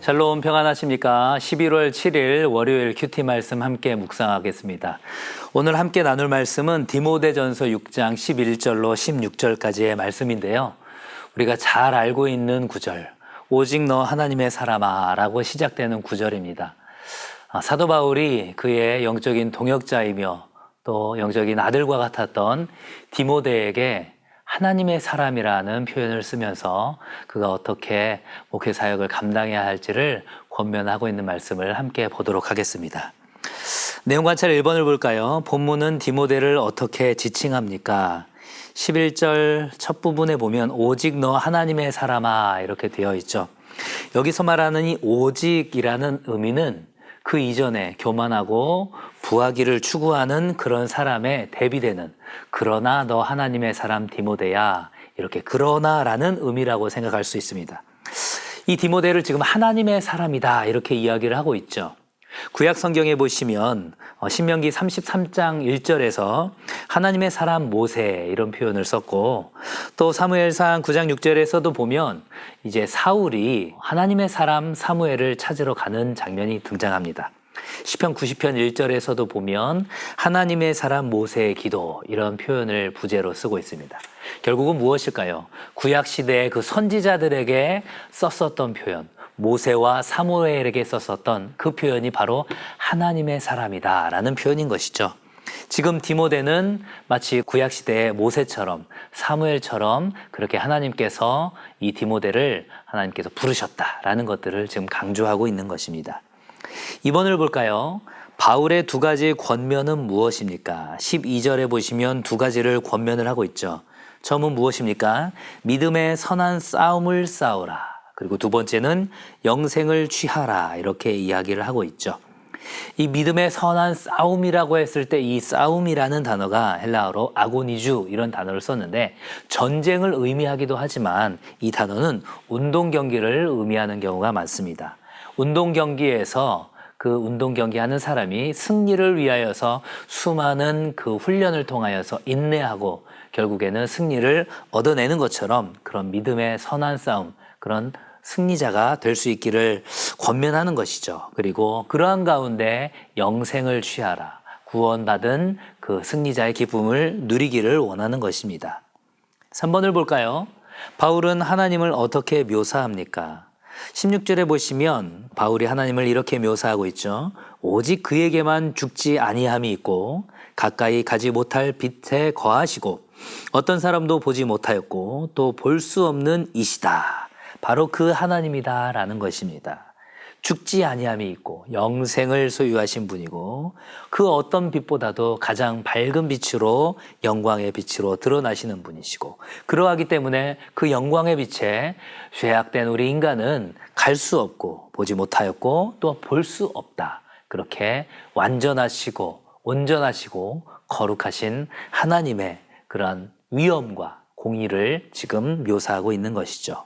샬롬 평안하십니까? 11월 7일 월요일 큐티 말씀 함께 묵상하겠습니다. 오늘 함께 나눌 말씀은 디모데전서 6장 11절로 16절까지의 말씀인데요. 우리가 잘 알고 있는 구절, 오직 너 하나님의 사람아 라고 시작되는 구절입니다. 사도 바울이 그의 영적인 동역자이며 또 영적인 아들과 같았던 디모데에게 하나님의 사람이라는 표현을 쓰면서 그가 어떻게 목회 사역을 감당해야 할지를 권면하고 있는 말씀을 함께 보도록 하겠습니다. 내용 관찰 1번을 볼까요? 본문은 디모데를 어떻게 지칭합니까? 11절 첫 부분에 보면 오직 너 하나님의 사람아 이렇게 되어 있죠. 여기서 말하는 이 오직이라는 의미는 그 이전에 교만하고 부하기를 추구하는 그런 사람에 대비되는 그러나 너 하나님의 사람 디모데야 이렇게 그러나라는 의미라고 생각할 수 있습니다. 이 디모데를 지금 하나님의 사람이다 이렇게 이야기를 하고 있죠. 구약 성경에 보시면 신명기 33장 1절에서 하나님의 사람 모세 이런 표현을 썼고 또 사무엘상 9장 6절에서도 보면 이제 사울이 하나님의 사람 사무엘을 찾으러 가는 장면이 등장합니다. 시편 90편 1절에서도 보면 하나님의 사람 모세의 기도 이런 표현을 부제로 쓰고 있습니다. 결국은 무엇일까요? 구약 시대의 그 선지자들에게 썼었던 표현, 모세와 사무엘에게 썼었던 그 표현이 바로 하나님의 사람이다라는 표현인 것이죠. 지금 디모데는 마치 구약 시대의 모세처럼 사무엘처럼 그렇게 하나님께서 이 디모데를 하나님께서 부르셨다라는 것들을 지금 강조하고 있는 것입니다. 2번을 볼까요? 바울의 두 가지 권면은 무엇입니까? 12절에 보시면 두 가지를 권면을 하고 있죠. 처음은 무엇입니까? 믿음의 선한 싸움을 싸우라. 그리고 두 번째는 영생을 취하라 이렇게 이야기를 하고 있죠. 이 믿음의 선한 싸움이라고 했을 때 이 싸움이라는 단어가 헬라어로 아고니주 이런 단어를 썼는데 전쟁을 의미하기도 하지만 이 단어는 운동 경기를 의미하는 경우가 많습니다. 운동 경기에서 그 운동 경기하는 사람이 승리를 위하여서 수많은 그 훈련을 통하여서 인내하고 결국에는 승리를 얻어내는 것처럼 그런 믿음의 선한 싸움 그런 승리자가 될 수 있기를 권면하는 것이죠. 그리고 그러한 가운데 영생을 취하라. 구원받은 그 승리자의 기쁨을 누리기를 원하는 것입니다. 3번을 볼까요? 바울은 하나님을 어떻게 묘사합니까? 16절에 보시면 바울이 하나님을 이렇게 묘사하고 있죠. 오직 그에게만 죽지 아니함이 있고 가까이 가지 못할 빛에 거하시고 어떤 사람도 보지 못하였고 또 볼 수 없는 이시다. 바로 그 하나님이다 라는 것입니다. 죽지 아니함이 있고 영생을 소유하신 분이고 그 어떤 빛보다도 가장 밝은 빛으로 영광의 빛으로 드러나시는 분이시고 그러하기 때문에 그 영광의 빛에 죄악된 우리 인간은 갈 수 없고 보지 못하였고 또 볼 수 없다. 그렇게 완전하시고 온전하시고 거룩하신 하나님의 그런 위엄과 공의를 지금 묘사하고 있는 것이죠.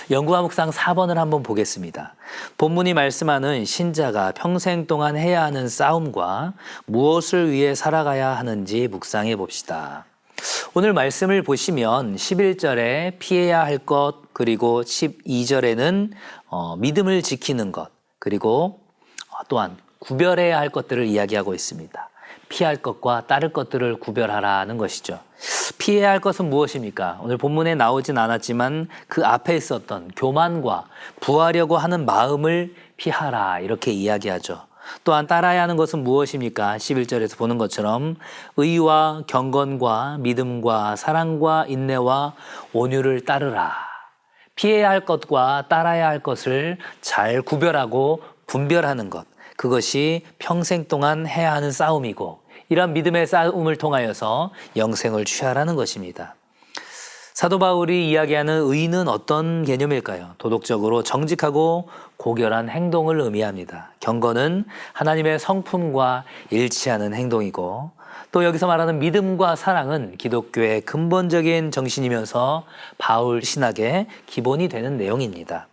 연구와 묵상 4번을 한번 보겠습니다. 본문이 말씀하는 신자가 평생 동안 해야 하는 싸움과 무엇을 위해 살아가야 하는지 묵상해 봅시다. 오늘 말씀을 보시면 11절에 피해야 할 것 그리고 12절에는 믿음을 지키는 것 그리고 또한 구별해야 할 것들을 이야기하고 있습니다. 피할 것과 따를 것들을 구별하라는 것이죠. 피해야 할 것은 무엇입니까? 오늘 본문에 나오진 않았지만 그 앞에 있었던 교만과 부하려고 하는 마음을 피하라 이렇게 이야기하죠. 또한 따라야 하는 것은 무엇입니까? 11절에서 보는 것처럼 의와 경건과 믿음과 사랑과 인내와 온유를 따르라. 피해야 할 것과 따라야 할 것을 잘 구별하고 분별하는 것. 그것이 평생 동안 해야 하는 싸움이고 이러한 믿음의 싸움을 통하여서 영생을 취하라는 것입니다. 사도 바울이 이야기하는 의는 어떤 개념일까요? 도덕적으로 정직하고 고결한 행동을 의미합니다. 경건은 하나님의 성품과 일치하는 행동이고 또 여기서 말하는 믿음과 사랑은 기독교의 근본적인 정신이면서 바울 신학의 기본이 되는 내용입니다.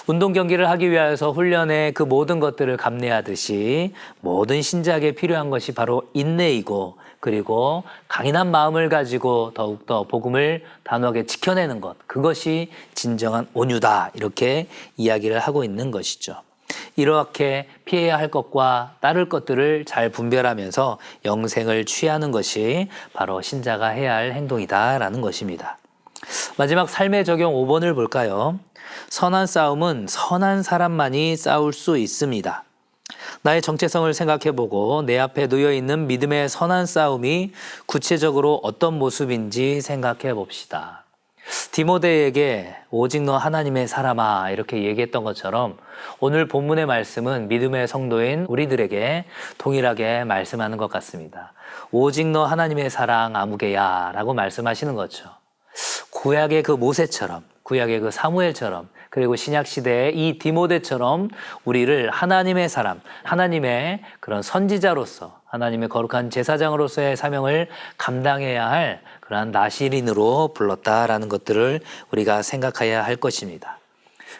운동 경기를 하기 위하여서 훈련의 그 모든 것들을 감내하듯이 모든 신자에게 필요한 것이 바로 인내이고 그리고 강인한 마음을 가지고 더욱더 복음을 단호하게 지켜내는 것, 그것이 진정한 온유다, 이렇게 이야기를 하고 있는 것이죠. 이렇게 피해야 할 것과 따를 것들을 잘 분별하면서 영생을 취하는 것이 바로 신자가 해야 할 행동이다라는 것입니다. 마지막 삶의 적용 5번을 볼까요? 선한 싸움은 선한 사람만이 싸울 수 있습니다. 나의 정체성을 생각해보고 내 앞에 놓여있는 믿음의 선한 싸움이 구체적으로 어떤 모습인지 생각해 봅시다. 디모데에게 오직 너 하나님의 사람아, 이렇게 얘기했던 것처럼 오늘 본문의 말씀은 믿음의 성도인 우리들에게 동일하게 말씀하는 것 같습니다. 오직 너 하나님의 사랑 아무개야 라고 말씀하시는 거죠. 구약의 그 모세처럼, 구약의 그 사무엘처럼, 그리고 신약시대의 이 디모데처럼 우리를 하나님의 사람, 하나님의 그런 선지자로서, 하나님의 거룩한 제사장으로서의 사명을 감당해야 할 그러한 나시린으로 불렀다라는 것들을 우리가 생각해야 할 것입니다.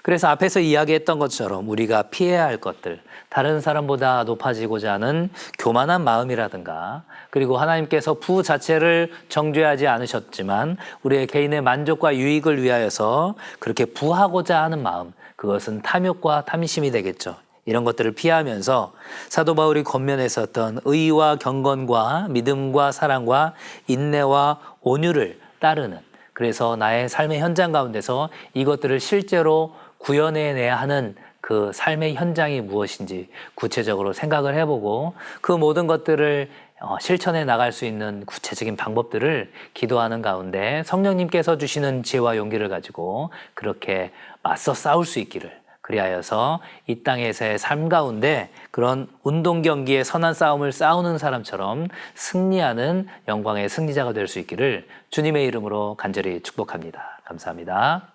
그래서 앞에서 이야기했던 것처럼 우리가 피해야 할 것들, 다른 사람보다 높아지고자 하는 교만한 마음이라든가, 그리고 하나님께서 부 자체를 정죄하지 않으셨지만 우리의 개인의 만족과 유익을 위하여서 그렇게 부하고자 하는 마음, 그것은 탐욕과 탐심이 되겠죠. 이런 것들을 피하면서 사도 바울이 권면했었던 의와 경건과 믿음과 사랑과 인내와 온유를 따르는, 그래서 나의 삶의 현장 가운데서 이것들을 실제로 구현해내야 하는 그 삶의 현장이 무엇인지 구체적으로 생각을 해보고 그 모든 것들을 실천해 나갈 수 있는 구체적인 방법들을 기도하는 가운데 성령님께서 주시는 지혜와 용기를 가지고 그렇게 맞서 싸울 수 있기를, 그리하여서 이 땅에서의 삶 가운데 그런 운동 경기의 선한 싸움을 싸우는 사람처럼 승리하는 영광의 승리자가 될 수 있기를 주님의 이름으로 간절히 축복합니다. 감사합니다.